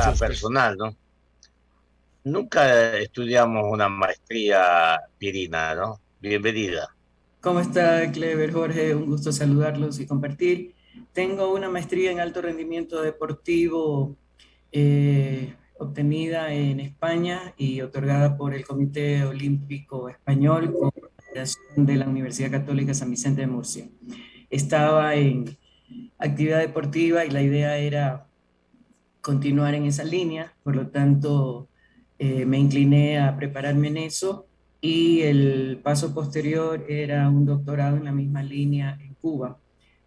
experiencia personal, ¿no? Nunca estudiamos una maestría, Pirina, ¿no? Bienvenida. ¿Cómo está, Clever, Jorge? Un gusto saludarlos y compartir. Tengo una maestría en alto rendimiento deportivo obtenida en España y otorgada por el Comité Olímpico Español con la Federación de la Universidad Católica San Vicente de Murcia. Estaba en actividad deportiva y la idea era continuar en esa línea, por lo tanto me incliné a prepararme en eso y el paso posterior era un doctorado en la misma línea en Cuba.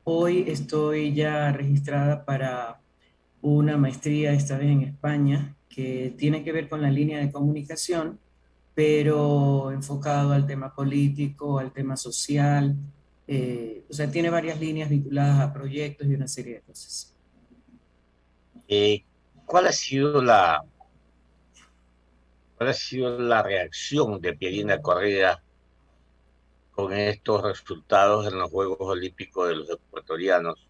Hoy estoy ya registrada para una maestría, esta vez en España, que tiene que ver con la línea de comunicación, pero enfocado al tema político, al tema social, o sea, tiene varias líneas vinculadas a proyectos y una serie de cosas. Eh, ¿cuál ha sido cuál ha sido la reacción de Pirina Correa con estos resultados en los Juegos Olímpicos de los ecuatorianos?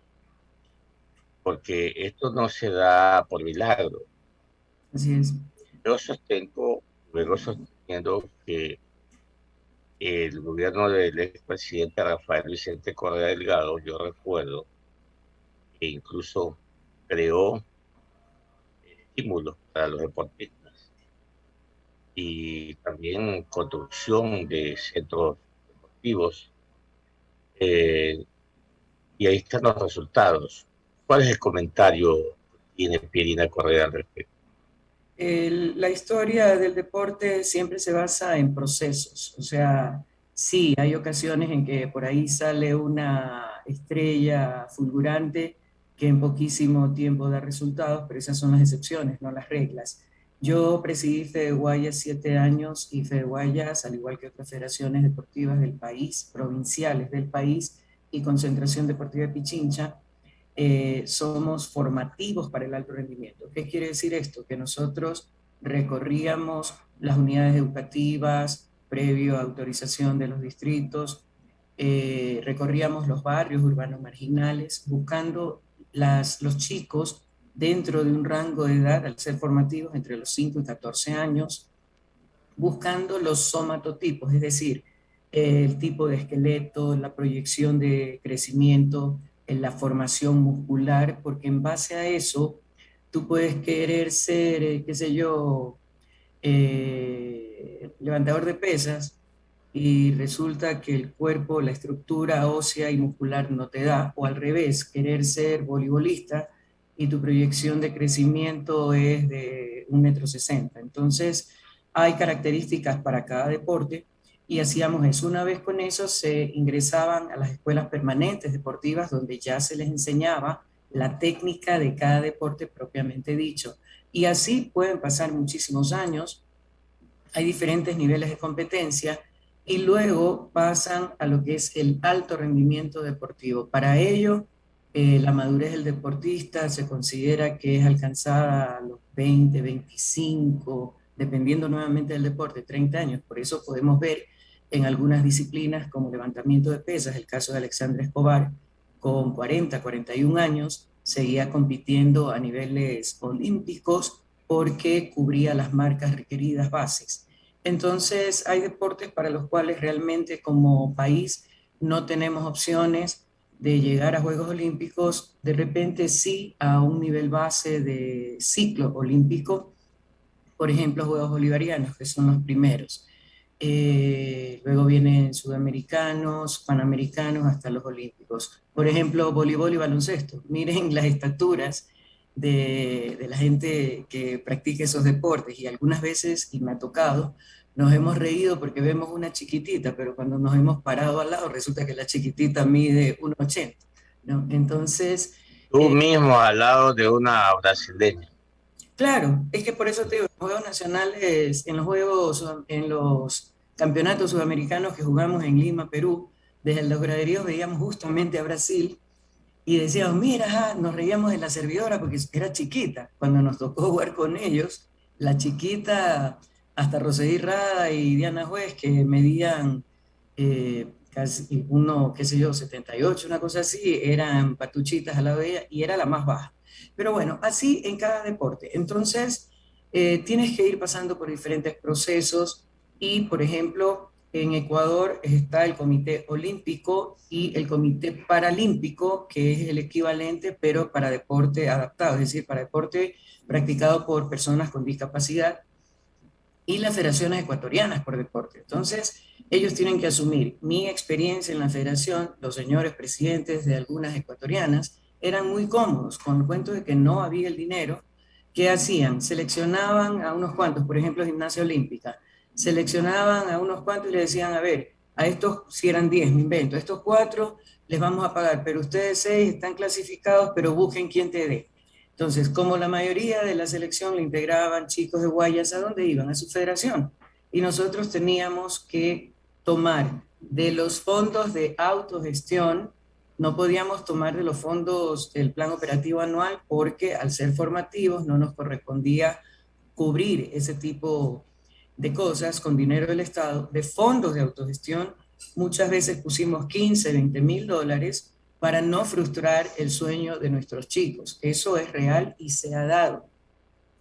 Porque esto no se da por milagro. Así es. Yo sostengo, luego sosteniendo que el gobierno del expresidente Rafael Vicente Correa Delgado, yo recuerdo que incluso creó estímulos para los deportistas y también construcción de centros deportivos. eh, y ahí están los resultados. ¿Cuál es el comentario que tiene Pierina Correa al respecto? La historia del deporte siempre se basa en procesos, o sea, sí, hay ocasiones en que por ahí sale una estrella fulgurante que en poquísimo tiempo da resultados, pero esas son las excepciones, no las reglas. Yo presidí Fede Guayas 7 años y Fede Guayas, al igual que otras federaciones deportivas del país, provinciales del país y Concentración Deportiva de Pichincha, somos formativos para el alto rendimiento. ¿Qué quiere decir esto? Que nosotros recorríamos las unidades educativas previo a autorización de los distritos, recorríamos los barrios urbanos marginales buscando los chicos dentro de un rango de edad, al ser formativos, entre los 5 y 14 años, buscando los somatotipos, es decir, el tipo de esqueleto, la proyección de crecimiento, en la formación muscular, porque en base a eso tú puedes querer ser, qué sé yo, levantador de pesas y resulta que el cuerpo, la estructura ósea y muscular no te da, o al revés, querer ser voleibolista y tu proyección de crecimiento es de 1,60 m. Entonces, hay características para cada deporte y hacíamos eso. Una vez con eso se ingresaban a las escuelas permanentes deportivas donde ya se les enseñaba la técnica de cada deporte propiamente dicho. Y así pueden pasar muchísimos años, hay diferentes niveles de competencia y luego pasan a lo que es el alto rendimiento deportivo. Para ello, la madurez del deportista se considera que es alcanzada a los 20, 25, dependiendo nuevamente del deporte, 30 años. Por eso podemos ver en algunas disciplinas como levantamiento de pesas, el caso de Alexandre Escobar, con 40, 41 años, seguía compitiendo a niveles olímpicos porque cubría las marcas requeridas bases. Entonces, hay deportes para los cuales realmente como país no tenemos opciones de llegar a Juegos Olímpicos, de repente sí a un nivel base de ciclo olímpico, por ejemplo, Juegos Bolivarianos, que son los primeros. Luego vienen sudamericanos, panamericanos, hasta los olímpicos. Por ejemplo, voleibol y baloncesto. Miren las estaturas de la gente que practica esos deportes y algunas veces, y me ha tocado, nos hemos reído porque vemos una chiquitita, pero cuando nos hemos parado al lado resulta que la chiquitita mide 1,80, ¿no? Entonces, Tú mismo al lado de una brasileña. claro, es que por eso te digo, en los Juegos Nacionales, en los campeonatos sudamericanos que jugamos en Lima, Perú, desde los graderíos veíamos justamente a Brasil y decíamos, mira, ajá, nos reíamos de la servidora porque era chiquita. Cuando nos tocó jugar con ellos, la chiquita, hasta Rosedy Rada y Diana Juez, que medían casi uno, qué sé yo, 78, una cosa así, eran patuchitas a la de ella y era la más baja. Pero bueno, así en cada deporte. Entonces, tienes que ir pasando por diferentes procesos y, por ejemplo, en Ecuador está el Comité Olímpico y el Comité Paralímpico, que es el equivalente, pero para deporte adaptado, es decir, para deporte practicado por personas con discapacidad y las federaciones ecuatorianas por deporte. Entonces, ellos tienen que asumir mi experiencia en la federación, los señores presidentes de algunas ecuatorianas eran muy cómodos con el cuento de que no había el dinero. ¿Qué hacían? Seleccionaban a unos cuantos, por ejemplo, Gimnasia Olímpica, seleccionaban a unos cuantos y le decían, a ver, a estos, si eran 10, me invento, a estos 4 les vamos a pagar, pero ustedes 6 están clasificados, pero busquen quién te dé. Entonces, como la mayoría de la selección le integraban chicos de Guayas, ¿a dónde iban? A su federación. Y nosotros teníamos que tomar de los fondos de autogestión, no podíamos tomar de los fondos del plan operativo anual porque al ser formativos no nos correspondía cubrir ese tipo de cosas con dinero del Estado, de fondos de autogestión. Muchas veces pusimos 15, 20 mil dólares para no frustrar el sueño de nuestros chicos. Eso es real y se ha dado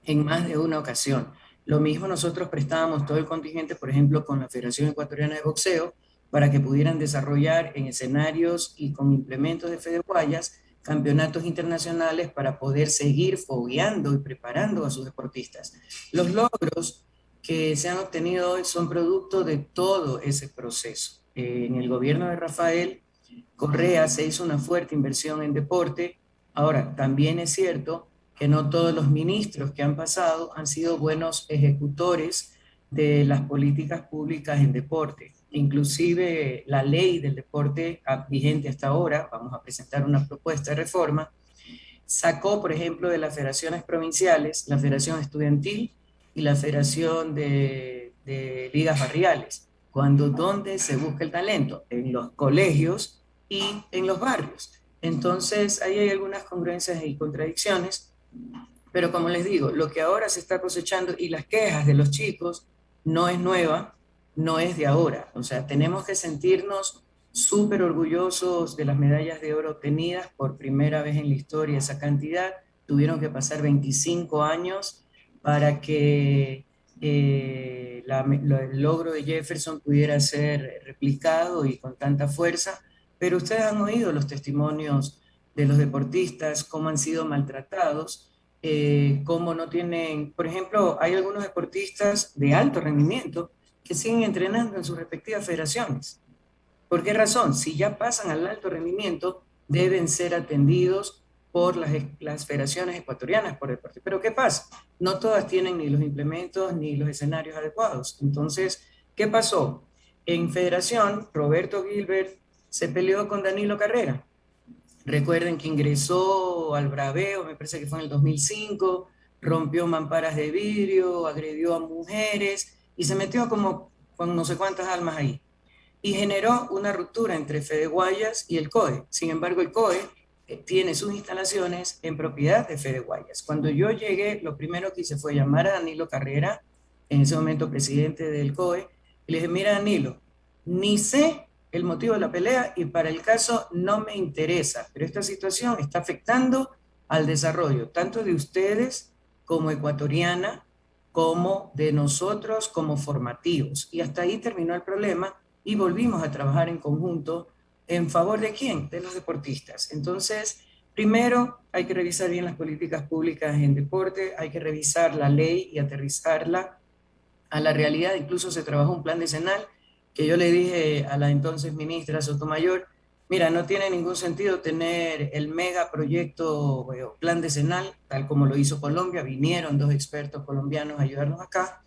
en más de una ocasión. Lo mismo nosotros prestábamos todo el contingente, por ejemplo, con la Federación Ecuatoriana de Boxeo, para que pudieran desarrollar en escenarios y con implementos de Fede Guayas campeonatos internacionales para poder seguir fogueando y preparando a sus deportistas. Los logros que se han obtenido hoy son producto de todo ese proceso. En el gobierno de Rafael Correa se hizo una fuerte inversión en deporte. Ahora, también es cierto que no todos los ministros que han pasado han sido buenos ejecutores de las políticas públicas en deporte. Inclusive la ley del deporte vigente hasta ahora, vamos a presentar una propuesta de reforma, sacó, por ejemplo, de las federaciones provinciales, la Federación Estudiantil y la Federación de Ligas Barriales, cuando donde se busca el talento, en los colegios y en los barrios. Entonces, ahí hay algunas congruencias y contradicciones, pero como les digo, lo que ahora se está cosechando y las quejas de los chicos no es nueva, no es de ahora. O sea, tenemos que sentirnos súper orgullosos de las medallas de oro obtenidas por primera vez en la historia, esa cantidad. Tuvieron que pasar 25 años para que el logro de Jefferson pudiera ser replicado y con tanta fuerza, pero ustedes han oído los testimonios de los deportistas, cómo han sido maltratados, cómo no tienen, por ejemplo, hay algunos deportistas de alto rendimiento que siguen entrenando en sus respectivas federaciones. ¿Por qué razón? Si ya pasan al alto rendimiento, deben ser atendidos por las federaciones ecuatorianas por deporte. Pero ¿qué pasa? No todas tienen ni los implementos ni los escenarios adecuados. Entonces, ¿qué pasó? En federación, Roberto Gilbert se peleó con Danilo Carrera. Recuerden que ingresó al Braveo, me parece que fue en el 2005, rompió mamparas de vidrio, agredió a mujeres y se metió como con no sé cuántas almas ahí y generó una ruptura entre Fede Guayas y el COE. Sin embargo, el COE tiene sus instalaciones en propiedad de Fede Guayas. Cuando yo llegué, lo primero que hice fue llamar a Danilo Carrera, en ese momento presidente del COE, y le dije, mira Danilo, ni sé el motivo de la pelea y para el caso no me interesa, pero esta situación está afectando al desarrollo tanto de ustedes como ecuatoriana, como de nosotros como formativos. Y hasta ahí terminó el problema y volvimos a trabajar en conjunto en favor de quién, de los deportistas. Entonces, primero hay que revisar bien las políticas públicas en deporte, hay que revisar la ley y aterrizarla a la realidad. Incluso se trabajó un plan decenal que yo le dije a la entonces ministra Sotomayor, mira, no tiene ningún sentido tener el megaproyecto o plan decenal, tal como lo hizo Colombia, vinieron 2 expertos colombianos a ayudarnos acá,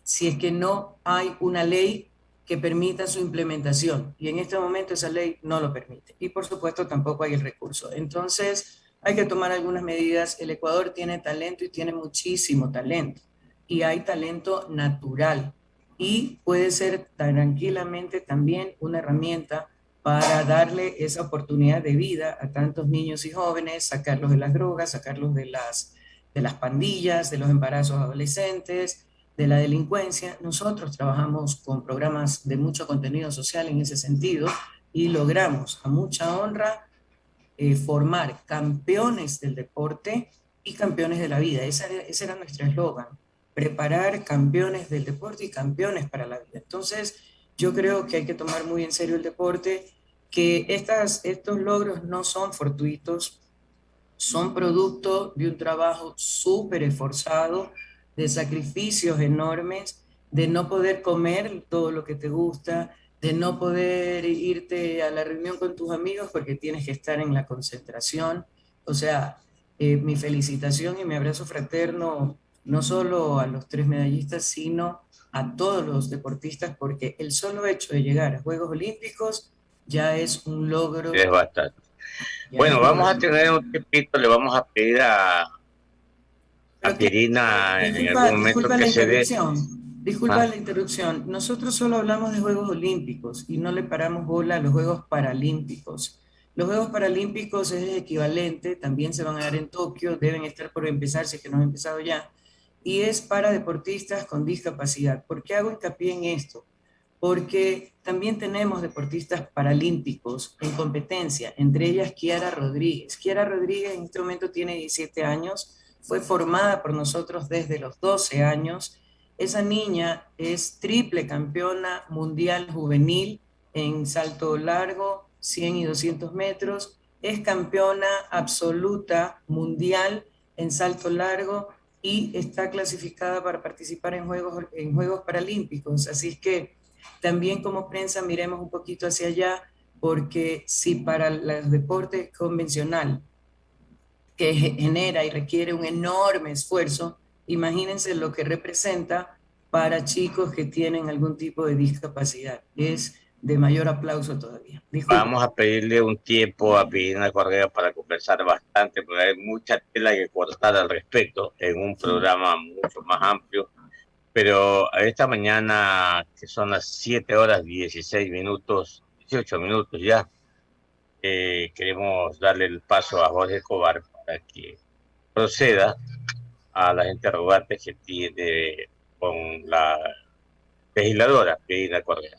si es que no hay una ley que permita su implementación. Y en este momento esa ley no lo permite. Y por supuesto tampoco hay el recurso. Entonces hay que tomar algunas medidas. El Ecuador tiene talento y tiene muchísimo talento. Y hay talento natural. Y puede ser tranquilamente también una herramienta para darle esa oportunidad de vida a tantos niños y jóvenes, sacarlos de las drogas, sacarlos de las pandillas, de los embarazos adolescentes, de la delincuencia. Nosotros trabajamos con programas de mucho contenido social en ese sentido, y logramos a mucha honra formar campeones del deporte y campeones de la vida. Ese era nuestro eslogan, preparar campeones del deporte y campeones para la vida. Entonces, yo creo que hay que tomar muy en serio el deporte, que estos logros no son fortuitos, son producto de un trabajo súper esforzado, de sacrificios enormes, de no poder comer todo lo que te gusta, de no poder irte a la reunión con tus amigos porque tienes que estar en la concentración. O sea, mi felicitación y mi abrazo fraterno, no solo a los tres medallistas, sino a todos los deportistas, porque el solo hecho de llegar a Juegos Olímpicos ya es un logro, Es bastante. ya es Bueno, un logro. vamos a tener un tiempito, le vamos a pedir a Pero que, Pierina en algún momento disculpa que la se dé. interrupción, disculpa ¿Ah? la interrupción. Nosotros solo hablamos de Juegos Olímpicos y no le paramos bola a los Juegos Paralímpicos. Los Juegos Paralímpicos es equivalente, también se van a dar en Tokio, deben estar por empezar, si es que no han empezado ya, y es para deportistas con discapacidad. ¿Por qué hago hincapié en esto? Porque también tenemos deportistas paralímpicos en competencia, entre ellas Kiara Rodríguez. Kiara Rodríguez en este momento tiene 17 años, fue formada por nosotros desde los 12 años. Esa niña es triple campeona mundial juvenil en salto largo, 100 y 200 metros, es campeona absoluta mundial en salto largo y está clasificada para participar en Juegos Paralímpicos. Así es que también como prensa miremos un poquito hacia allá, porque si para el deporte convencional, que genera y requiere un enorme esfuerzo, imagínense lo que representa para chicos que tienen algún tipo de discapacidad. Es de mayor aplauso todavía. Disculpe. Vamos a pedirle un tiempo a Pierina Correa para conversar bastante, porque hay mucha tela que cortar al respecto en un programa mucho más amplio. Pero esta mañana, que son las 7 horas 16 minutos, 18 minutos ya, queremos darle el paso a Jorge Escobar para que proceda a las interrogantes que tiene con la legisladora Pierina Correa.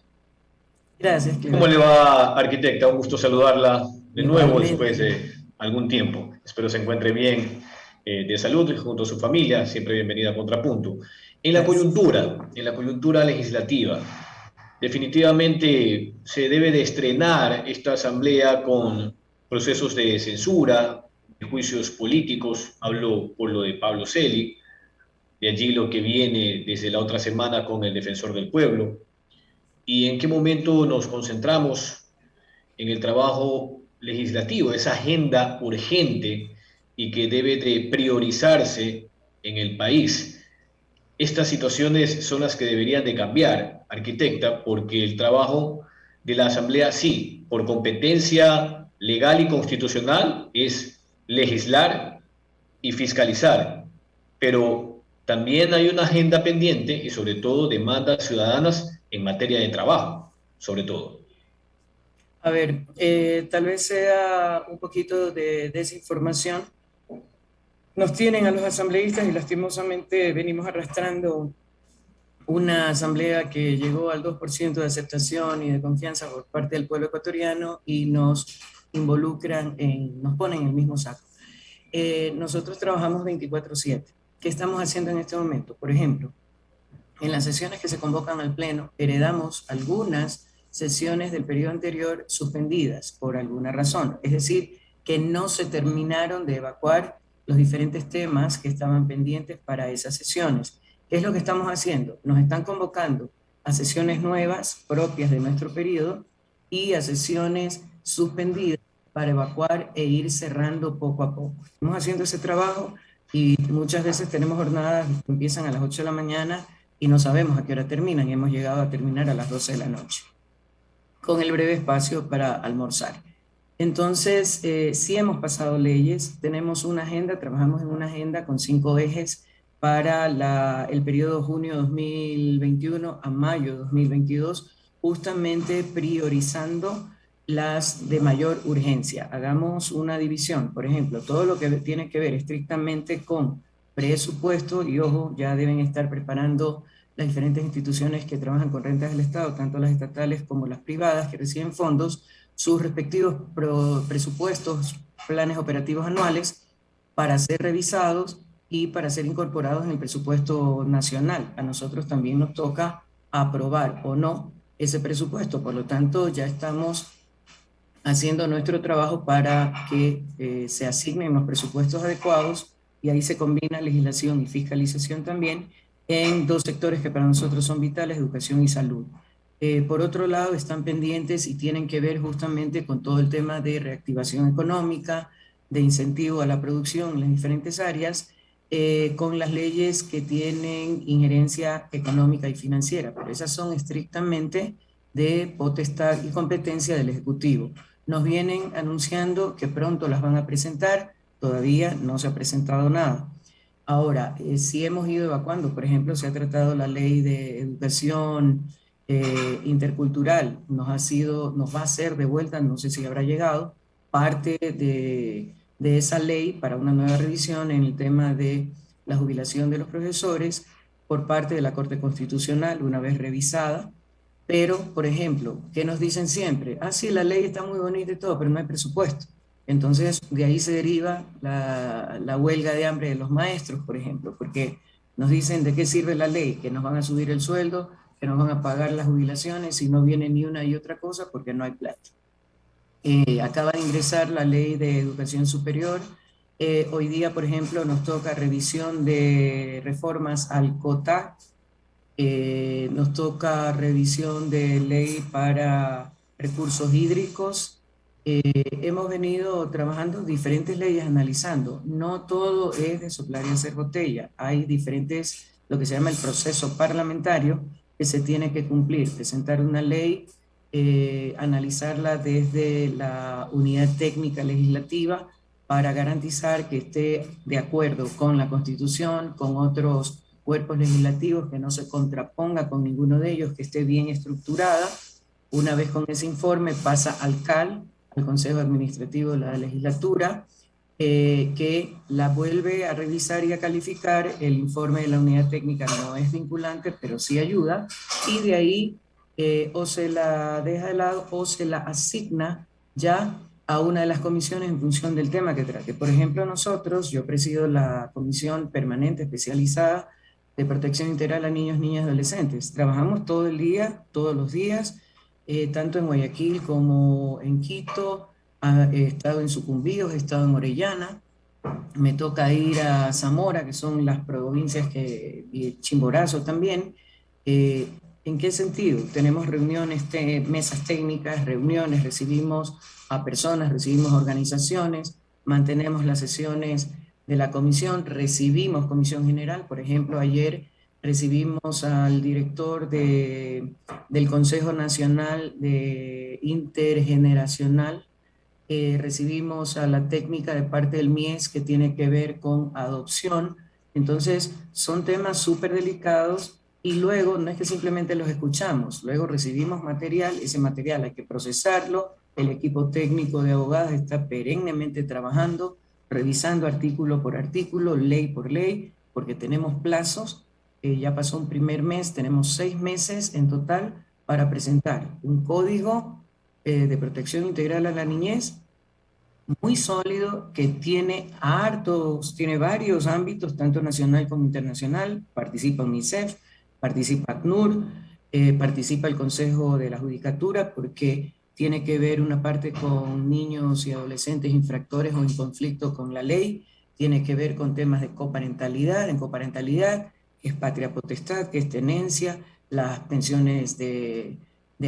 Gracias, ¿Cómo le Clemente. va, arquitecta? Un gusto saludarla de nuevo después Igualmente. de algún tiempo. Espero se encuentre bien de salud y junto a su familia. Siempre bienvenida a Contrapunto. Gracias. En la coyuntura legislativa, definitivamente se debe de estrenar esta asamblea con procesos de censura, de juicios políticos. Hablo por lo de Pablo Celi, de allí lo que viene desde la otra semana con el Defensor del Pueblo. ¿Y en qué momento nos concentramos en el trabajo legislativo, esa agenda urgente y que debe de priorizarse en el país? Estas situaciones son las que deberían de cambiar, arquitecta, porque el trabajo de la Asamblea, sí, por competencia legal y constitucional, es legislar y fiscalizar, pero también hay una agenda pendiente y sobre todo demandas ciudadanas en materia de trabajo, sobre todo. A ver, tal vez sea un poquito de desinformación. Nos tienen a los asambleístas y lastimosamente venimos arrastrando una asamblea que llegó al 2% de aceptación y de confianza por parte del pueblo ecuatoriano y nos nos ponen en el mismo saco. Nosotros trabajamos 24/7. ¿Qué estamos haciendo en este momento? Por ejemplo, en las sesiones que se convocan al Pleno, heredamos algunas sesiones del periodo anterior suspendidas por alguna razón, es decir, que no se terminaron de evacuar los diferentes temas que estaban pendientes para esas sesiones. ¿Qué es lo que estamos haciendo? Nos están convocando a sesiones nuevas propias de nuestro periodo y a sesiones suspendidas para evacuar e ir cerrando poco a poco. Estamos haciendo ese trabajo y muchas veces tenemos jornadas que empiezan a las 8 de la mañana y no sabemos a qué hora terminan y hemos llegado a terminar a las 12 de la noche, con el breve espacio para almorzar. Entonces, sí hemos pasado leyes, tenemos una agenda, trabajamos en una agenda con 5 ejes para el periodo junio 2021 a mayo 2022, justamente priorizando las de mayor urgencia. Hagamos una división, por ejemplo, todo lo que tiene que ver estrictamente con presupuesto, y ojo, ya deben estar preparando las diferentes instituciones que trabajan con rentas del Estado, tanto las estatales como las privadas que reciben fondos, sus respectivos presupuestos, planes operativos anuales, para ser revisados y para ser incorporados en el presupuesto nacional. A nosotros también nos toca aprobar o no ese presupuesto, por lo tanto ya estamos haciendo nuestro trabajo para que se asignen los presupuestos adecuados, y ahí se combina legislación y fiscalización también en dos sectores que para nosotros son vitales, educación y salud. Por otro lado, están pendientes y tienen que ver justamente con todo el tema de reactivación económica, de incentivo a la producción en las diferentes áreas, con las leyes que tienen injerencia económica y financiera, pero esas son estrictamente de potestad y competencia del Ejecutivo. Nos vienen anunciando que pronto las van a presentar, todavía no se ha presentado nada. Ahora, sí hemos ido evacuando, por ejemplo, se ha tratado la ley de educación intercultural, nos va a ser de vuelta, no sé si habrá llegado, parte de esa ley para una nueva revisión en el tema de la jubilación de los profesores por parte de la Corte Constitucional, una vez revisada. Pero, por ejemplo, ¿qué nos dicen siempre? Ah, sí, la ley está muy bonita y todo, pero no hay presupuesto. Entonces, de ahí se deriva la huelga de hambre de los maestros, por ejemplo, porque nos dicen de qué sirve la ley, que nos van a subir el sueldo, que nos van a pagar las jubilaciones y no viene ni una y otra cosa porque no hay plata. Acaba de ingresar la ley de educación superior. Hoy día, por ejemplo, nos toca revisión de reformas al COTA. Nos toca revisión de ley para recursos hídricos. Hemos venido trabajando diferentes leyes, analizando. No todo es de soplar y hacer botella. Hay diferentes, lo que se llama el proceso parlamentario, que se tiene que cumplir. Presentar una ley, analizarla desde la unidad técnica legislativa para garantizar que esté de acuerdo con la Constitución, con otros cuerpos legislativos, que no se contraponga con ninguno de ellos, que esté bien estructurada. Una vez con ese informe pasa al CAL, al Consejo Administrativo de la Legislatura, que la vuelve a revisar y a calificar. El informe de la unidad técnica no es vinculante, pero sí ayuda, y de ahí o se la deja de lado o se la asigna ya a una de las comisiones en función del tema que trate. Por ejemplo, yo presido la Comisión Permanente Especializada de Protección Integral a Niños, Niñas y Adolescentes. Trabajamos todo el día, todos los días, tanto en Guayaquil como en Quito. He estado en Sucumbíos, he estado en Orellana, me toca ir a Zamora, que son las provincias y Chimborazo también. ¿En qué sentido? Tenemos reuniones, mesas técnicas, reuniones, recibimos a personas, recibimos organizaciones, mantenemos las sesiones de la comisión, recibimos comisión general. Por ejemplo, ayer recibimos al director del Consejo Nacional Intergeneracional, recibimos a la técnica de parte del MIES que tiene que ver con adopción. Entonces, son temas súper delicados, y luego no es que simplemente los escuchamos, luego recibimos material, ese material hay que procesarlo, el equipo técnico de abogados está perennemente trabajando, revisando artículo por artículo, ley por ley, porque tenemos plazos. Ya pasó un primer mes, tenemos 6 meses en total para presentar un código de protección integral a la niñez muy sólido, que tiene varios ámbitos, tanto nacional como internacional. Participa UNICEF, participa ACNUR, participa el Consejo de la Judicatura, porque tiene que ver una parte con niños y adolescentes infractores o en conflicto con la ley, tiene que ver con temas de coparentalidad. En coparentalidad es patria potestad, que es tenencia, las pensiones de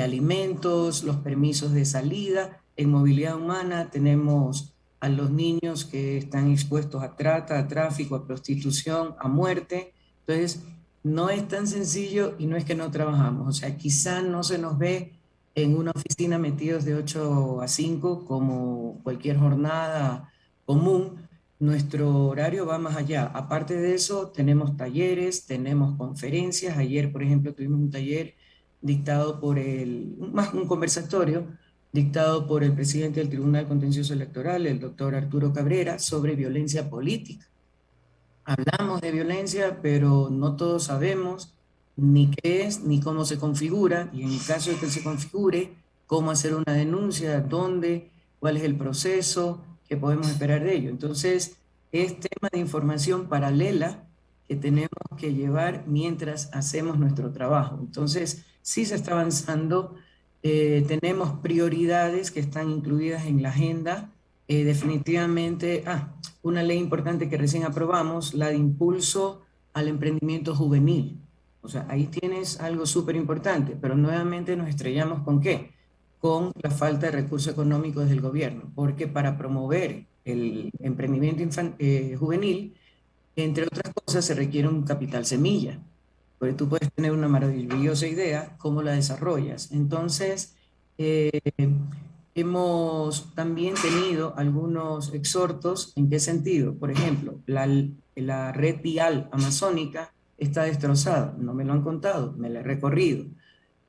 alimentos, los permisos de salida. En movilidad humana tenemos a los niños que están expuestos a trata, a tráfico, a prostitución, a muerte. Entonces, no es tan sencillo, y no es que no trabajamos. O sea, quizá no se nos ve en una oficina metidos de 8 a 5 como cualquier jornada común. Nuestro horario va más allá. Aparte de eso, tenemos talleres, tenemos conferencias. Ayer, por ejemplo, tuvimos un taller dictado por un conversatorio dictado por el presidente del Tribunal Contencioso Electoral, el doctor Arturo Cabrera, sobre violencia política. Hablamos de violencia, pero no todos sabemos ni qué es, ni cómo se configura, y en el caso de que se configure, cómo hacer una denuncia, dónde, cuál es el proceso, qué podemos esperar de ello. Entonces, es tema de información paralela que tenemos que llevar mientras hacemos nuestro trabajo. Entonces, sí se está avanzando, tenemos prioridades que están incluidas en la agenda. Definitivamente, una ley importante que recién aprobamos, la de impulso al emprendimiento juvenil. O sea, ahí tienes algo súper importante, pero nuevamente nos estrellamos ¿con qué? Con la falta de recursos económicos del gobierno, porque para promover el emprendimiento juvenil, entre otras cosas, se requiere un capital semilla, porque tú puedes tener una maravillosa idea, ¿cómo la desarrollas? Entonces, eh, hemos también tenido algunos exhortos. ¿En qué sentido? Por ejemplo, la red vial amazónica está destrozada, no me lo han contado, me la he recorrido.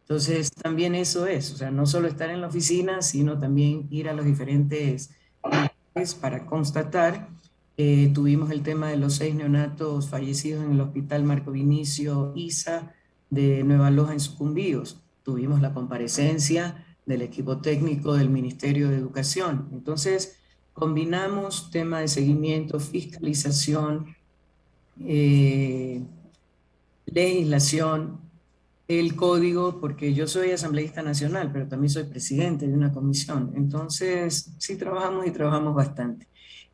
Entonces, también eso es, o sea, no solo estar en la oficina, sino también ir a los diferentes lugares para constatar. Tuvimos el tema de los 6 neonatos fallecidos en el Hospital Marco Vinicio ISA de Nueva Loja en Sucumbíos. Tuvimos la comparecencia del equipo técnico del Ministerio de Educación. Entonces, combinamos tema de seguimiento, fiscalización, legislación, el código, porque yo soy asambleísta nacional, pero también soy presidente de una comisión. Entonces, sí trabajamos y trabajamos bastante.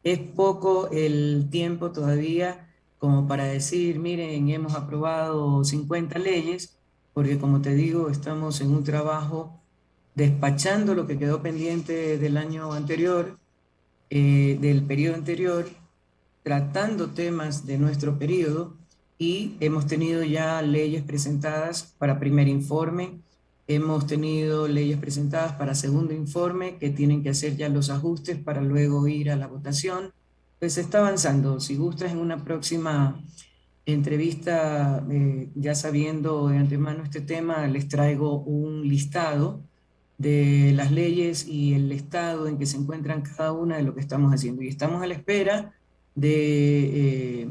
Es poco el tiempo todavía como para decir, miren, hemos aprobado 50 leyes, porque como te digo, estamos en un trabajo despachando lo que quedó pendiente del año anterior, del periodo anterior, tratando temas de nuestro periodo, y hemos tenido ya leyes presentadas para primer informe, hemos tenido leyes presentadas para segundo informe que tienen que hacer ya los ajustes para luego ir a la votación. Pues se está avanzando. Si gustas, en una próxima entrevista, ya sabiendo de antemano este tema, les traigo un listado de las leyes y el estado en que se encuentran cada una de lo que estamos haciendo. Y estamos a la espera de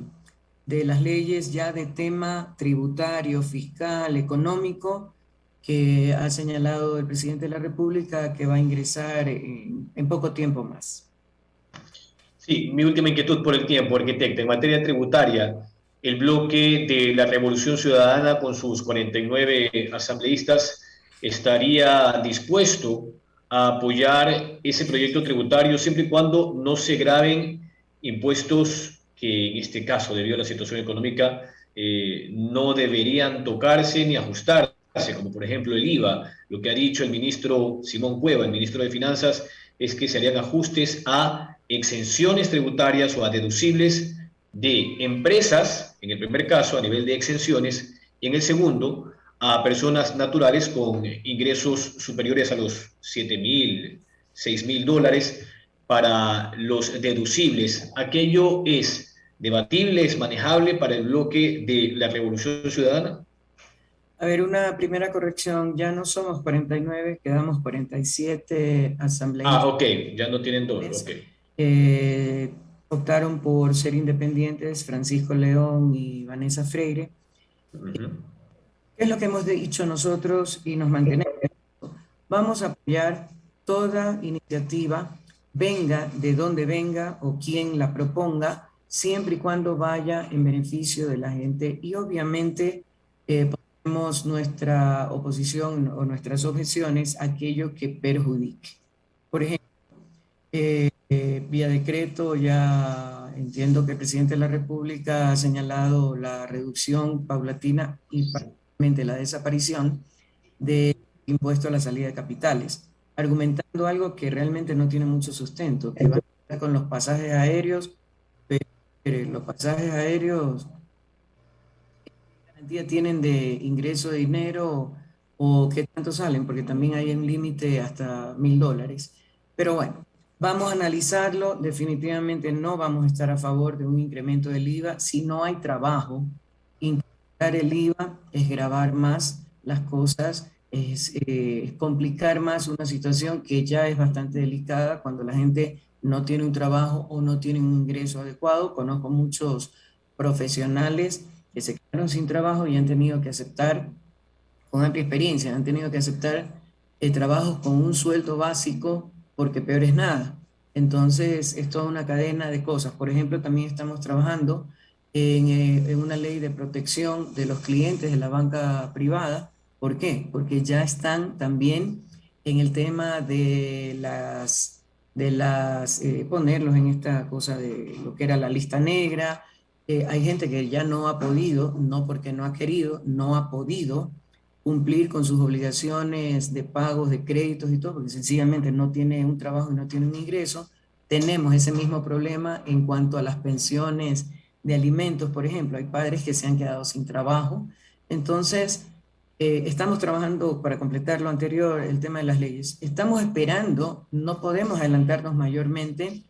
las leyes ya de tema tributario, fiscal, económico, que ha señalado el presidente de la República que va a ingresar en poco tiempo más. Sí, mi última inquietud por el tiempo, arquitecta. En materia tributaria, el bloque de la Revolución Ciudadana con sus 49 asambleístas estaría dispuesto a apoyar ese proyecto tributario siempre y cuando no se graven impuestos que en este caso, debido a la situación económica, no deberían tocarse ni ajustarse, como por ejemplo el IVA. Lo que ha dicho el ministro Simón Cueva, el ministro de Finanzas, es que se harían ajustes a exenciones tributarias o a deducibles de empresas, en el primer caso a nivel de exenciones, y en el segundo a personas naturales con ingresos superiores a los 7.000, 6.000 dólares para los deducibles. Aquello es debatible, es manejable para el bloque de la Revolución Ciudadana. A ver, una primera corrección, ya no somos 49, quedamos 47 asambleístas. Ok, ya no tienen doble, ok. Optaron por ser independientes, Francisco León y Vanessa Freire. ¿Qué es lo que hemos dicho nosotros y nos mantenemos? Vamos a apoyar toda iniciativa, venga de donde venga o quien la proponga, siempre y cuando vaya en beneficio de la gente. Y obviamente ponemos nuestra oposición o nuestras objeciones a aquello que perjudique. Por ejemplo, vía decreto, ya entiendo que el presidente de la República ha señalado la reducción paulatina y prácticamente la desaparición del impuesto a la salida de capitales, argumentando algo que realmente no tiene mucho sustento, que va a estar con los pasajes aéreos, pero los pasajes aéreos, ¿qué garantía tienen de ingreso de dinero o qué tanto salen? Porque también hay un límite hasta $1.000. Pero bueno, vamos a analizarlo. Definitivamente no vamos a estar a favor de un incremento del IVA. Si no hay trabajo, incrementar el IVA es gravar más las cosas, es complicar más una situación que ya es bastante delicada cuando la gente no tiene un trabajo o no tiene un ingreso adecuado. Conozco muchos profesionales que se quedaron sin trabajo y han tenido que aceptar, con amplia experiencia, han tenido que aceptar trabajos con un sueldo básico, porque peor es nada. Entonces, es toda una cadena de cosas. Por ejemplo, también estamos trabajando en una ley de protección de los clientes de la banca privada. ¿Por qué? Porque ya están también en el tema ponerlos en esta cosa de lo que era la lista negra. Hay gente que ya no ha podido, no porque no ha querido, no ha podido cumplir con sus obligaciones de pagos, de créditos y todo, porque sencillamente no tiene un trabajo y no tiene un ingreso. Tenemos ese mismo problema en cuanto a las pensiones de alimentos, por ejemplo. Hay padres que se han quedado sin trabajo. Entonces, estamos trabajando para completar lo anterior, el tema de las leyes. Estamos esperando, no podemos adelantarnos mayormente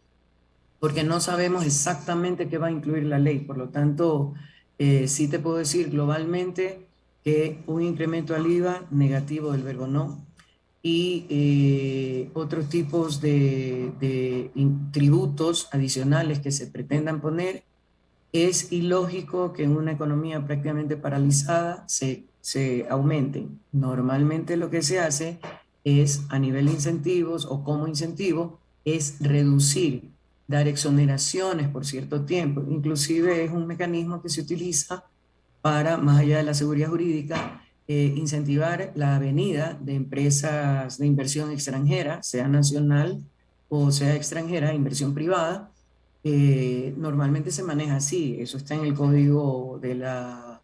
porque no sabemos exactamente qué va a incluir la ley. Por lo tanto, sí te puedo decir globalmente que un incremento al IVA negativo del verbo no y otros tipos de tributos adicionales que se pretendan poner. Es ilógico que en una economía prácticamente paralizada se aumenten. Normalmente lo que se hace es, a nivel de incentivos o como incentivo, es reducir, dar exoneraciones por cierto tiempo. Inclusive es un mecanismo que se utiliza para, más allá de la seguridad jurídica, incentivar la venida de empresas de inversión extranjera, sea nacional o sea extranjera, inversión privada. Normalmente se maneja así, eso está en el código de la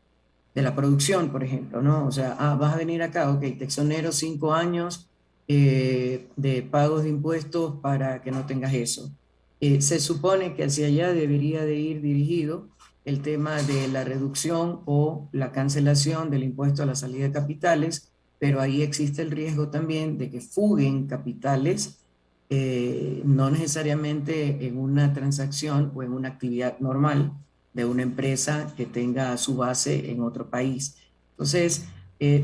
producción, por ejemplo, ¿no? O sea, vas a venir acá, ok, te exonero 5 años de pagos de impuestos para que no tengas eso. Se supone que hacia allá debería de ir dirigido el tema de la reducción o la cancelación del impuesto a la salida de capitales, pero ahí existe el riesgo también de que fuguen capitales, no necesariamente en una transacción o en una actividad normal de una empresa que tenga su base en otro país. Entonces,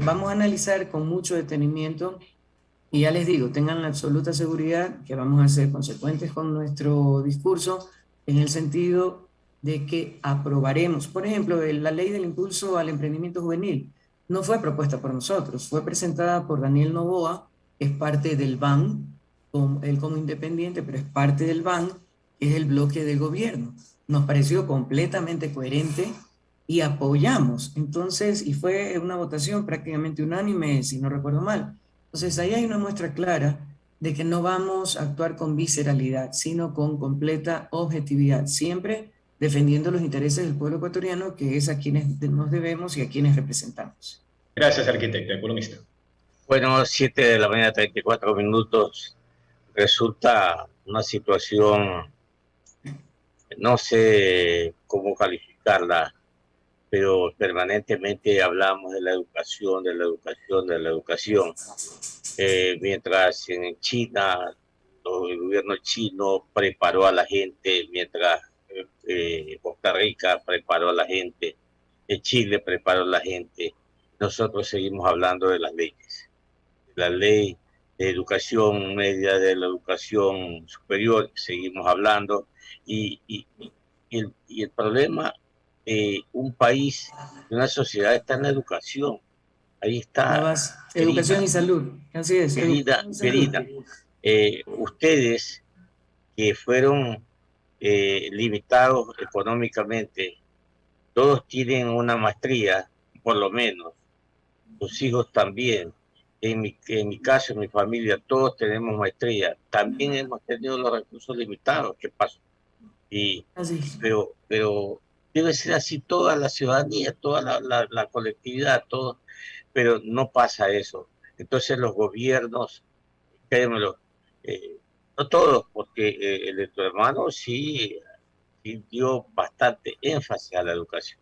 vamos a analizar con mucho detenimiento y ya les digo, tengan la absoluta seguridad que vamos a ser consecuentes con nuestro discurso en el sentido de que aprobaremos, por ejemplo, la ley del impulso al emprendimiento juvenil. No fue propuesta por nosotros, fue presentada por Daniel Noboa, que es parte del BAN, él como independiente, pero es parte del BAN, que es el bloque del gobierno. Nos pareció completamente coherente y apoyamos. Entonces, y fue una votación prácticamente unánime, si no recuerdo mal. Entonces, ahí hay una muestra clara de que no vamos a actuar con visceralidad, sino con completa objetividad, siempre defendiendo los intereses del pueblo ecuatoriano, que es a quienes nos debemos y a quienes representamos. Gracias, arquitecta, economista. Bueno, 7 de la mañana, 34 minutos. Resulta una situación, no sé cómo calificarla, pero permanentemente hablamos de la educación, de la educación, de la educación. Mientras en China, el gobierno chino preparó a la gente, mientras Costa Rica preparó a la gente, Chile preparó a la gente, nosotros seguimos hablando de las leyes. La ley de educación media, de la educación superior, seguimos hablando, y el problema de un país, de una sociedad, está en la educación. Ahí La está, base, querida, educación y salud, así es, querida, educación y salud. querida. Ustedes que fueron limitados económicamente, todos tienen una maestría, por lo menos, sus hijos también. En mi caso, en mi familia, todos tenemos maestría. También hemos tenido los recursos limitados. ¿Qué pasó? Y, Así. pero debe ser así toda la ciudadanía, toda la colectividad, todo, pero no pasa eso. Entonces los gobiernos, créemelo, no todos, porque el de tu hermano sí dio bastante énfasis a la educación.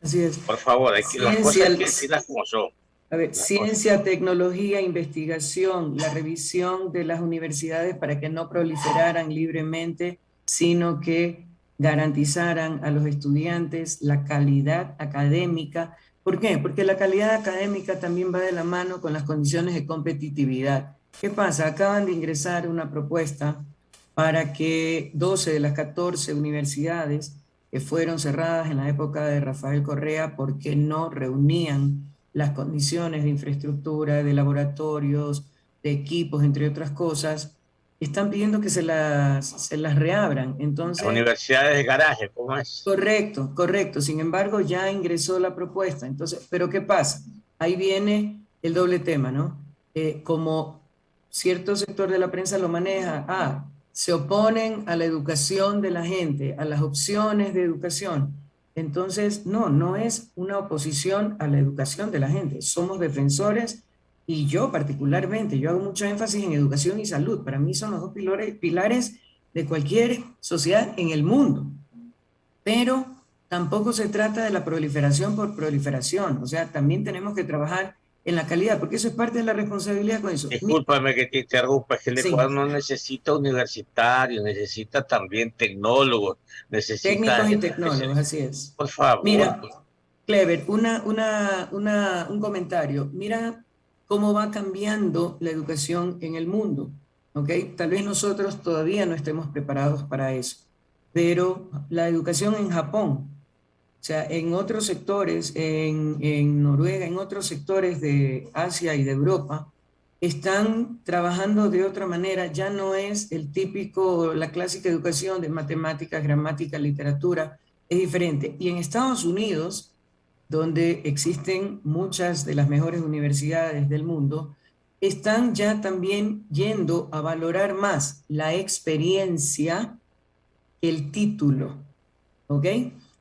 Así es. Por favor, las cosas hay que decirlas como son. A ver, ciencia, tecnología, investigación, la revisión de las universidades para que no proliferaran libremente, sino que garantizaran a los estudiantes la calidad académica. ¿Por qué? Porque la calidad académica también va de la mano con las condiciones de competitividad. ¿Qué pasa? Acaban de ingresar una propuesta para que 12 de las 14 universidades que fueron cerradas en la época de Rafael Correa porque no reunían las condiciones de infraestructura, de laboratorios, de equipos, entre otras cosas, están pidiendo que se las reabran. Las Entonces, universidades de garaje, ¿cómo es? correcto, correcto. Sin embargo, ya ingresó la propuesta. Entonces, ¿pero qué pasa? Ahí viene el doble tema, ¿no? Como cierto sector de la prensa lo maneja, se oponen a la educación de la gente, a las opciones de educación. Entonces, no, no es una oposición a la educación de la gente. Somos defensores y yo particularmente, yo hago mucho énfasis en educación y salud. Para mí son los dos pilares de cualquier sociedad en el mundo, pero tampoco se trata de la proliferación por proliferación, o sea, también tenemos que trabajar en la calidad, porque eso es parte de la responsabilidad con eso. Discúlpame que te interrumpa, es que el Sí, Ecuador no necesita universitarios, necesita también tecnólogos, necesita técnicos y gente tecnólogos, especializada. así es. Por favor, Mira, pues, Clever, un comentario. Mira cómo va cambiando la educación en el mundo, ¿ok? Tal vez nosotros todavía no estemos preparados para eso, pero la educación en Japón, o sea, en otros sectores, en Noruega, en otros sectores de Asia y de Europa, están trabajando de otra manera. Ya no es el típico, la clásica educación de matemáticas, gramática, literatura, es diferente. Y en Estados Unidos, donde existen muchas de las mejores universidades del mundo, están ya también yendo a valorar más la experiencia que el título. ¿Ok?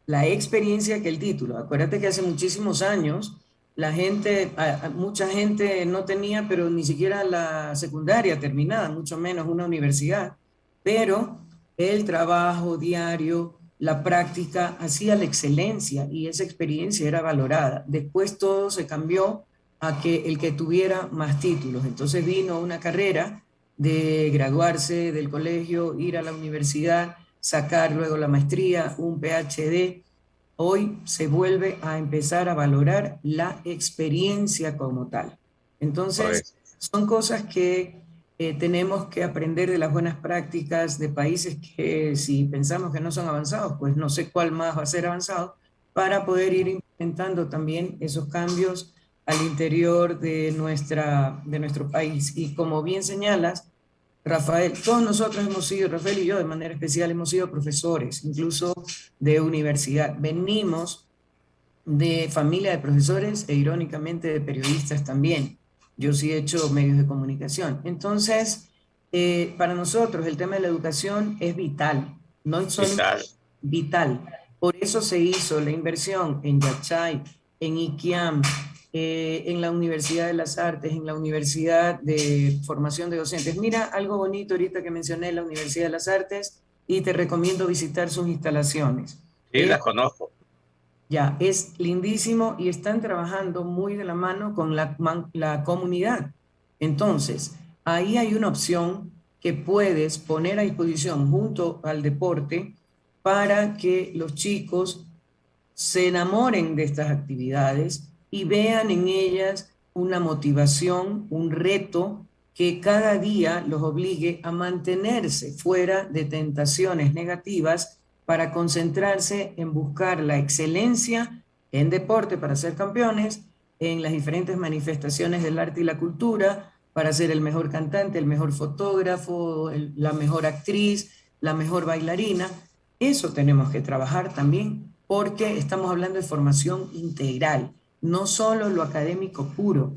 La experiencia que el título. Acuérdate que hace muchísimos años la gente, mucha gente no tenía, pero ni siquiera la secundaria terminada, mucho menos una universidad, pero el trabajo diario, la práctica hacía la excelencia y esa experiencia era valorada. Después todo se cambió a que el que tuviera más títulos. Entonces vino una carrera de graduarse del colegio, ir a la universidad, sacar luego la maestría, un PhD. Hoy se vuelve a empezar a valorar la experiencia como tal. Entonces, correcto. son cosas que tenemos que aprender de las buenas prácticas de países que si pensamos que no son avanzados, pues no sé cuál más va a ser avanzado, para poder ir implementando también esos cambios al interior de nuestro país. Y como bien señalas, Rafael, todos nosotros hemos sido, Rafael y yo de manera especial, hemos sido profesores, incluso de universidad. Venimos de familia de profesores e irónicamente de periodistas también. Yo sí he hecho medios de comunicación. Entonces, para nosotros el tema de la educación es vital, no ¿Qué solo tal? vital. Por eso se hizo la inversión en Yachay, en IQIAM, en la Universidad de las Artes, en la Universidad de Formación de Docentes. Mira, algo bonito ahorita que mencioné la Universidad de las Artes y te recomiendo visitar sus instalaciones. Sí, las conozco. Ya, es lindísimo y están trabajando muy de la mano con la comunidad. Entonces, ahí hay una opción que puedes poner a disposición junto al deporte para que los chicos se enamoren de estas actividades y vean en ellas una motivación, un reto que cada día los obligue a mantenerse fuera de tentaciones negativas para concentrarse en buscar la excelencia en deporte para ser campeones, en las diferentes manifestaciones del arte y la cultura, para ser el mejor cantante, el mejor fotógrafo, la mejor actriz, la mejor bailarina. Eso tenemos que trabajar también porque estamos hablando de formación integral, no solo lo académico puro.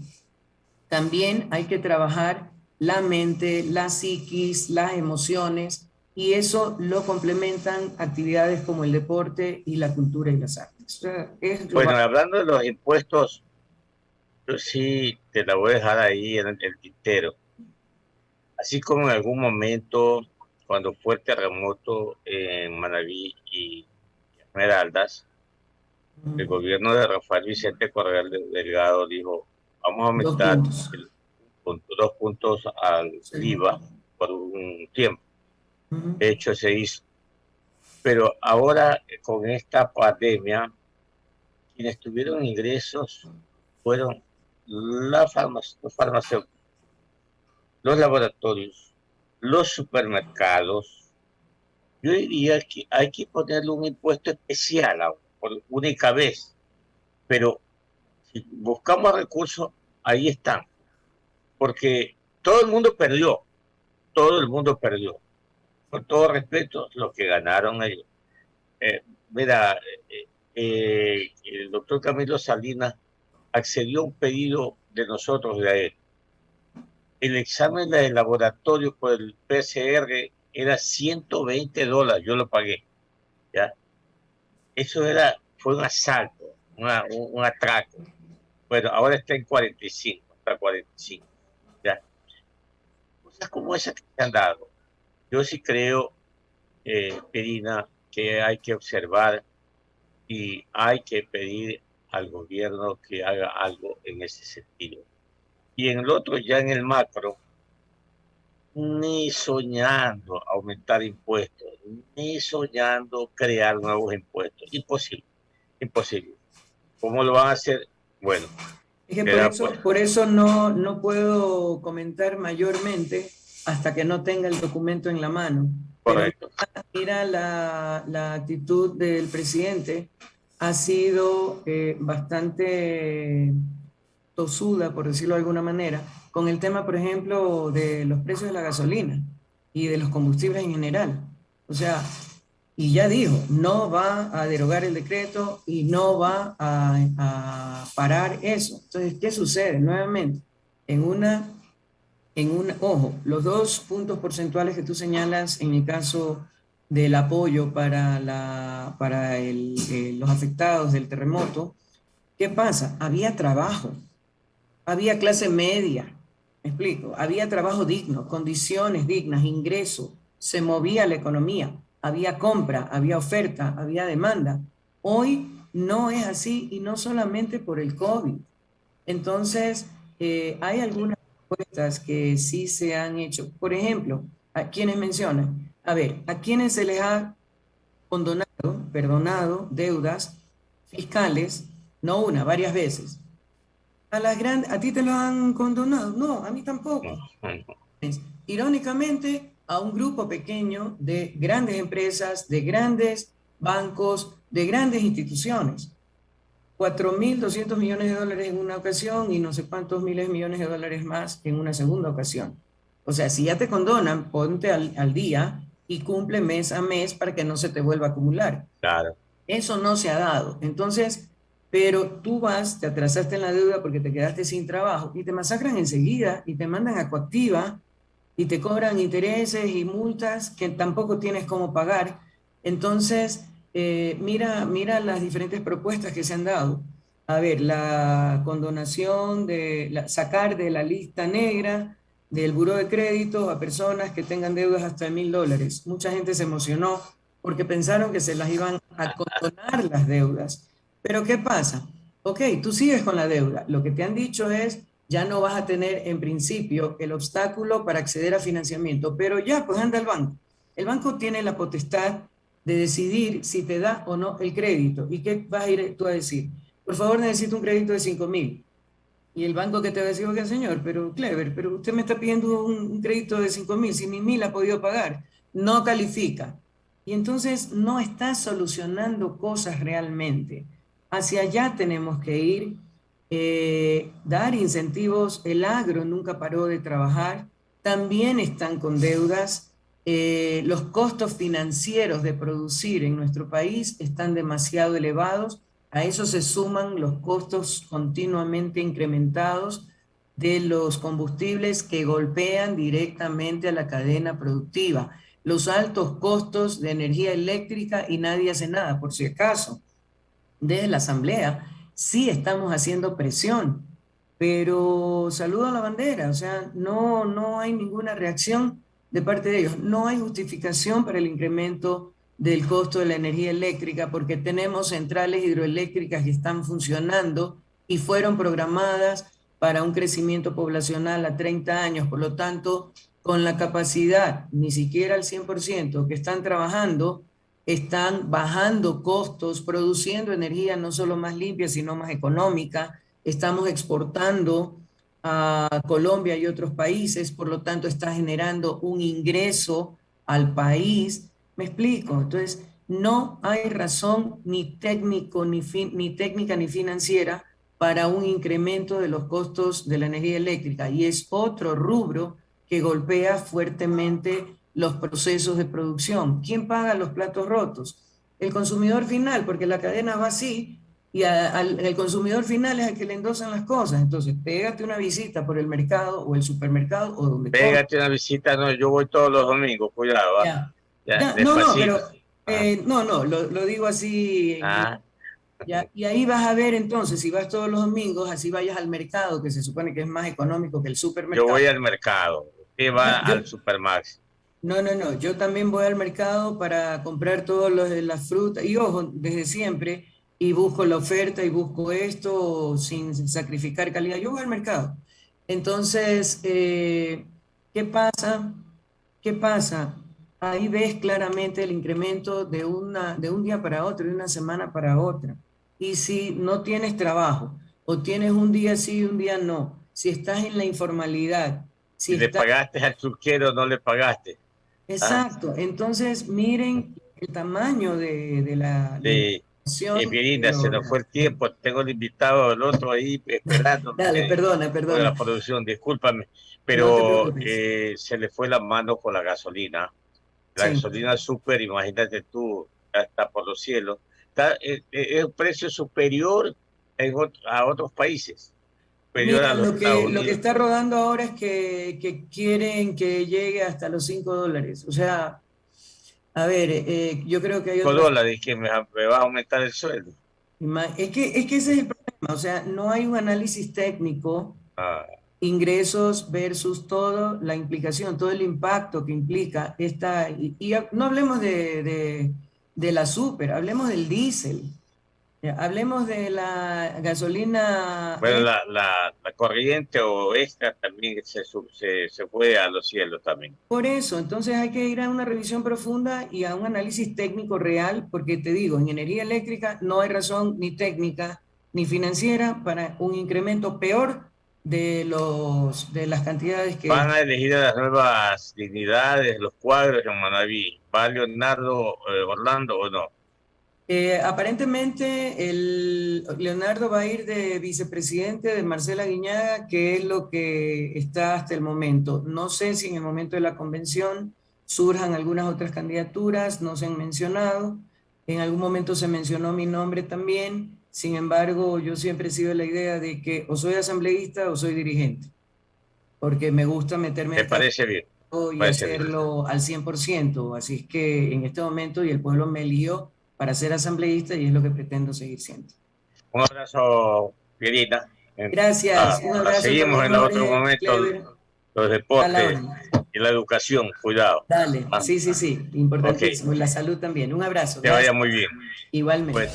También hay que trabajar la mente, la psiquis, las emociones, y eso lo complementan actividades como el deporte y la cultura y las artes. O sea, es Bueno, global. hablando de los impuestos, yo sí te la voy a dejar ahí en el tintero. Así como en algún momento, cuando fue el terremoto en Manabí y Esmeraldas, el gobierno de Rafael Vicente Correa Delgado dijo, vamos a Dos aumentar puntos. el, 2 puntos al Sí. IVA por un tiempo. Ujú. De hecho, se hizo. Pero ahora, con esta pandemia, quienes tuvieron ingresos fueron los farmacéuticos, los laboratorios, los supermercados. Yo diría que hay que ponerle un impuesto especial por única vez, pero si buscamos recursos, ahí están, porque todo el mundo perdió, todo el mundo perdió. Con todo respeto, lo que ganaron ellos. Mira, el doctor Camilo Salinas accedió a un pedido de nosotros, de él. El examen de laboratorio por el PCR era $120, yo lo pagué, ¿ya? Eso fue un asalto, un atraco. Bueno, ahora está en 45, está 45, ¿ya? Cosas como esas que se han dado. Yo sí creo, Perina, que hay que observar y hay que pedir al gobierno que haga algo en ese sentido. Y en el otro, ya en el macro, ni soñando aumentar impuestos, ni soñando crear nuevos impuestos. Imposible, imposible. ¿Cómo lo van a hacer? Bueno, es que por eso no puedo comentar mayormente hasta que no tenga el documento en la mano. Correcto. Pero mira la actitud del presidente ha sido bastante tosuda, por decirlo de alguna manera, con el tema, por ejemplo, de los precios de la gasolina y de los combustibles en general. O sea, y ya dijo, no va a derogar el decreto y no va a parar eso. Entonces, ¿qué sucede? Nuevamente, ojo, los 2 puntos porcentuales que tú señalas en el caso del apoyo para los afectados del terremoto, ¿qué pasa? Había trabajo, había clase media, me explico, había trabajo digno, condiciones dignas, ingreso, se movía la economía, había compra, había oferta, había demanda. Hoy no es así y no solamente por el COVID. Entonces, hay algunas propuestas que sí se han hecho. Por ejemplo, a quienes mencionan, a ver, a quienes se les ha perdonado deudas fiscales, no una, varias veces. ¿A ti te lo han condonado? No, a mí tampoco. Irónicamente, a un grupo pequeño de grandes empresas, de grandes bancos, de grandes instituciones. 4.200 millones de dólares en una ocasión y no sé cuántos miles de millones de dólares más en una segunda ocasión. O sea, si ya te condonan, ponte al día y cumple mes a mes para que no se te vuelva a acumular. Claro. Eso no se ha dado. Entonces, pero tú te atrasaste en la deuda porque te quedaste sin trabajo y te masacran enseguida y te mandan a coactiva y te cobran intereses y multas que tampoco tienes cómo pagar. Entonces, mira las diferentes propuestas que se han dado. A ver, la condonación sacar de la lista negra del buró de crédito a personas que tengan deudas hasta $1.000. Mucha gente se emocionó porque pensaron que se las iban a condonar las deudas. Pero ¿qué pasa? Ok, tú sigues con la deuda. Lo que te han dicho es, ya no vas a tener en principio el obstáculo para acceder a financiamiento, pero ya, pues anda al banco. El banco tiene la potestad de decidir si te da o no el crédito. ¿Y qué vas a ir tú a decir? Por favor, necesito un crédito de 5.000. Y el banco que te va a decir, oiga, señor, pero Clever, pero usted me está pidiendo un crédito de 5.000, si ni 1.000 ha podido pagar. No califica. Y entonces no está solucionando cosas realmente. Hacia allá tenemos que ir, dar incentivos. El agro nunca paró de trabajar, también están con deudas. Los costos financieros de producir en nuestro país están demasiado elevados. A eso se suman los costos continuamente incrementados de los combustibles que golpean directamente a la cadena productiva, los altos costos de energía eléctrica y nadie hace nada. Por si acaso, desde la Asamblea sí estamos haciendo presión, pero saludo a la bandera, o sea, no hay ninguna reacción de parte de ellos. No hay justificación para el incremento del costo de la energía eléctrica porque tenemos centrales hidroeléctricas que están funcionando y fueron programadas para un crecimiento poblacional a 30 años. Por lo tanto, con la capacidad, ni siquiera al 100%, que están trabajando, están bajando costos, produciendo energía no solo más limpia, sino más económica. Estamos exportando a Colombia y otros países, por lo tanto está generando un ingreso al país. ¿Me explico? Entonces, no hay razón ni técnica ni financiera para un incremento de los costos de la energía eléctrica, y es otro rubro que golpea fuertemente los procesos de producción. ¿Quién paga los platos rotos? El consumidor final, porque la cadena va así, y el consumidor final es al que le endosan las cosas. Entonces, pégate una visita por el mercado o el supermercado o donde Pégate una visita, no, yo voy todos los domingos, cuidado. Ya. Ya, No, pero ah. lo digo así. Ya, y ahí vas a ver entonces, si vas todos los domingos, así vayas al mercado, que se supone que es más económico que el supermercado. Yo voy al mercado, usted va al Supermax. No, yo también voy al mercado para comprar todas las frutas, y ojo, desde siempre, y busco la oferta y busco esto sin sacrificar calidad. Yo voy al mercado. Entonces, ¿qué pasa? ¿Qué pasa? Ahí ves claramente el incremento de un día para otro, de una semana para otra. Y si no tienes trabajo, o tienes un día sí y un día no, si estás en la informalidad, si le pagaste al truquero, no le pagaste. Exacto. Entonces, miren el tamaño de la Pierina, se nos fue el tiempo. Tengo el invitado, el otro ahí esperando. Dale, perdona. La producción, discúlpame. Pero no se le fue la mano con la gasolina. La gasolina súper, imagínate tú, está por los cielos. Es un precio superior a otros países. Mira, lo que está rodando ahora es que quieren que llegue hasta los $5. O sea, a ver, yo creo que hay $5 que me va a aumentar el sueldo. Es que ese es el problema. O sea, no hay un análisis técnico, ingresos versus todo, la implicación, todo el impacto que implica esta. Y no hablemos de la super, hablemos del diésel. Hablemos de la gasolina. Bueno, la corriente o extra también se fue a los cielos también. Por eso, entonces hay que ir a una revisión profunda y a un análisis técnico real, porque te digo, en energía eléctrica no hay razón ni técnica ni financiera para un incremento peor de las cantidades que... Van a elegir a las nuevas dignidades, los cuadros en Manaví. ¿Va Leonardo Orlando o no? Aparentemente Leonardo va a ir de vicepresidente de Marcela Guiñaga, que es lo que está hasta el momento. No sé si en el momento de la convención surjan algunas otras candidaturas, no se han mencionado. En algún momento se mencionó mi nombre también. Sin embargo, yo siempre he sido de la idea de que o soy asambleísta o soy dirigente, porque me gusta meterme en parece bien. Y hacerlo al 100%. Así es que en este momento, y el pueblo me eligió para ser asambleísta, y es lo que pretendo seguir siendo. Un abrazo, Pierina. Gracias. Un abrazo. Seguimos en otro momento los deportes y la educación. Cuidado. Dale. Sí. Importantísimo. Okay. Y la salud también. Un abrazo. Que vaya muy bien. Igualmente. Pues,